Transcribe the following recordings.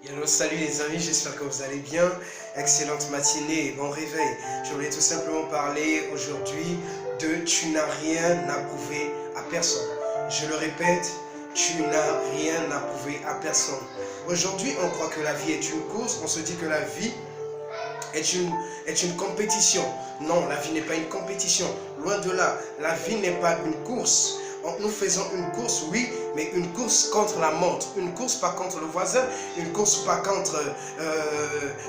Hello, salut les amis, j'espère que vous allez bien. Excellente matinée et bon réveil. Je voulais tout simplement parler aujourd'hui de tu n'as rien à prouver à personne. Je le répète, tu n'as rien à prouver à personne. Aujourd'hui, on croit que la vie est une course, on se dit que la vie est une compétition. Non, la vie n'est pas une compétition. Loin de là, la vie n'est pas une course. Nous faisons une course, oui, mais une course contre la montre. Une course pas contre le voisin, une course pas contre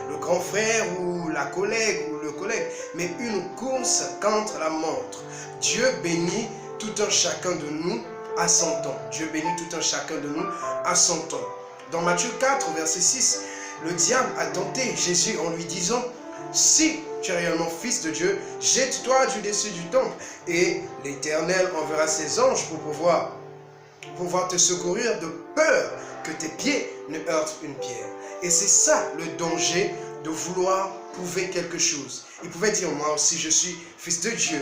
le grand frère ou la collègue ou le collègue, mais une course contre la montre. Dieu bénit tout un chacun de nous à son temps. Dieu bénit tout un chacun de nous à son temps. Dans Matthieu 4, verset 6, le diable a tenté Jésus en lui disant: si tu es réellement fils de Dieu, jette-toi du dessus du temple et l'Éternel enverra ses anges pour pouvoir te secourir de peur que tes pieds ne heurtent une pierre. Et c'est ça le danger de vouloir prouver quelque chose. Il pouvait dire: moi aussi je suis fils de Dieu,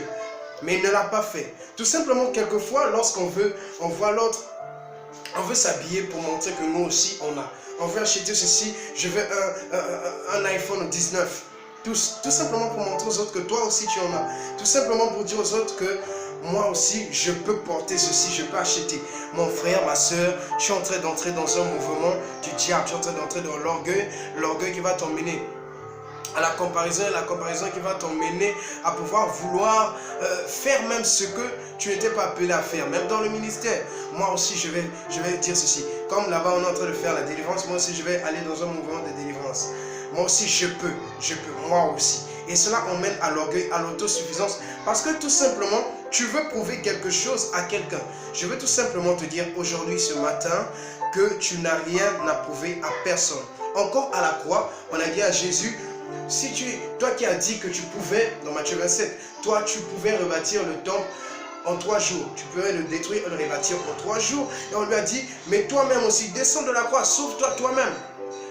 mais il ne l'a pas fait. Tout simplement, quelquefois, lorsqu'on voit l'autre, on veut s'habiller pour montrer que nous aussi on a. On veut acheter ceci, je veux un iPhone 19. Tout simplement pour montrer aux autres que toi aussi tu en as. Tout simplement pour dire aux autres que moi aussi je peux porter ceci, je peux acheter. Mon frère, ma soeur, tu es en train d'entrer dans un mouvement du diable, tu es en train d'entrer dans l'orgueil qui va t'emmener à la comparaison qui va t'emmener à pouvoir vouloir faire même ce que tu n'étais pas appelé à faire, même dans le ministère. Moi aussi je vais dire ceci, comme là-bas on est en train de faire la délivrance, moi aussi je vais aller dans un mouvement de délivrance. Moi aussi je peux, moi aussi. Et cela emmène à l'orgueil, à l'autosuffisance, parce que tout simplement, tu veux prouver quelque chose à quelqu'un. Je veux tout simplement te dire aujourd'hui, ce matin, que tu n'as rien à prouver à personne. Encore à la croix, on a dit à Jésus: si toi qui as dit que tu pouvais, dans Matthieu 27, toi tu pouvais rebâtir le temple en 3 jours, tu pouvais le détruire et le rebâtir en 3 jours. Et on lui a dit: mais toi-même aussi, descends de la croix, sauve-toi toi-même.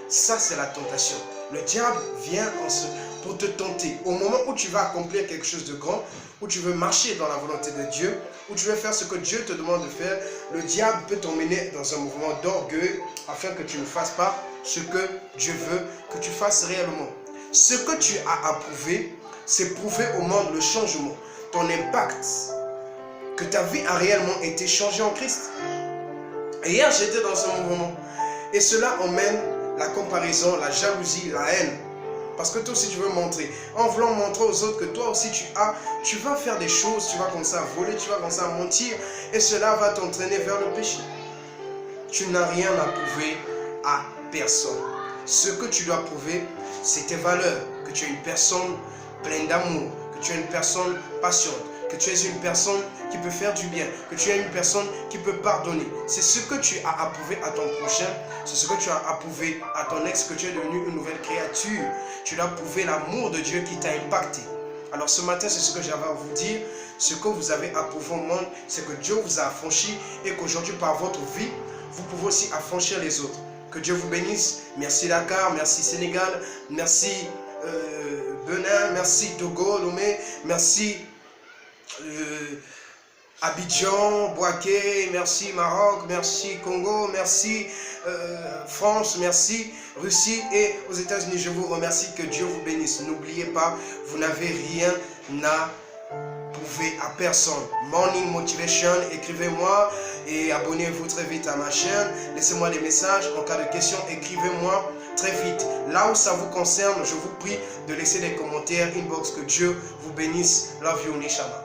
Ça, c'est la tentation. Le diable vient pour te tenter. Au moment où tu vas accomplir quelque chose de grand, où tu veux marcher dans la volonté de Dieu, où tu veux faire ce que Dieu te demande de faire, le diable peut t'emmener dans un mouvement d'orgueil afin que tu ne fasses pas ce que Dieu veut que tu fasses réellement. Ce que tu as à prouver, c'est prouver au monde le changement, ton impact, que ta vie a réellement été changée en Christ. Et hier, j'étais dans ce mouvement. Et cela emmène la comparaison, la jalousie, la haine. Parce que toi aussi tu veux montrer. En voulant montrer aux autres que toi aussi tu vas faire des choses, tu vas commencer à voler, tu vas commencer à mentir. Et cela va t'entraîner vers le péché. Tu n'as rien à prouver à personne. Ce que tu dois prouver, c'est tes valeurs. Que tu es une personne pleine d'amour, que tu es une personne patiente, que tu es une personne qui peut faire du bien, que tu es une personne qui peut pardonner. C'est ce que tu as à prouver à ton prochain, c'est ce que tu as à prouver à ton ex, que tu es devenu une nouvelle créature. Tu dois prouver l'amour de Dieu qui t'a impacté. Alors ce matin, c'est ce que j'avais à vous dire. Ce que vous avez à prouver au monde, c'est que Dieu vous a affranchi et qu'aujourd'hui, par votre vie, vous pouvez aussi affranchir les autres. Que Dieu vous bénisse. Merci Dakar, merci Sénégal, merci Benin, merci Togo, Lomé, merci Abidjan, Boaké, merci Maroc, merci Congo, merci France, merci Russie et aux États-Unis. Je vous remercie, que Dieu vous bénisse. N'oubliez pas, vous n'avez rien à prouver à personne. Morning Motivation, écrivez-moi et abonnez-vous très vite à ma chaîne. Laissez-moi des messages. En cas de question, écrivez-moi très vite. Là où ça vous concerne, je vous prie de laisser des commentaires, inbox. Que Dieu vous bénisse. Love you, Nishama.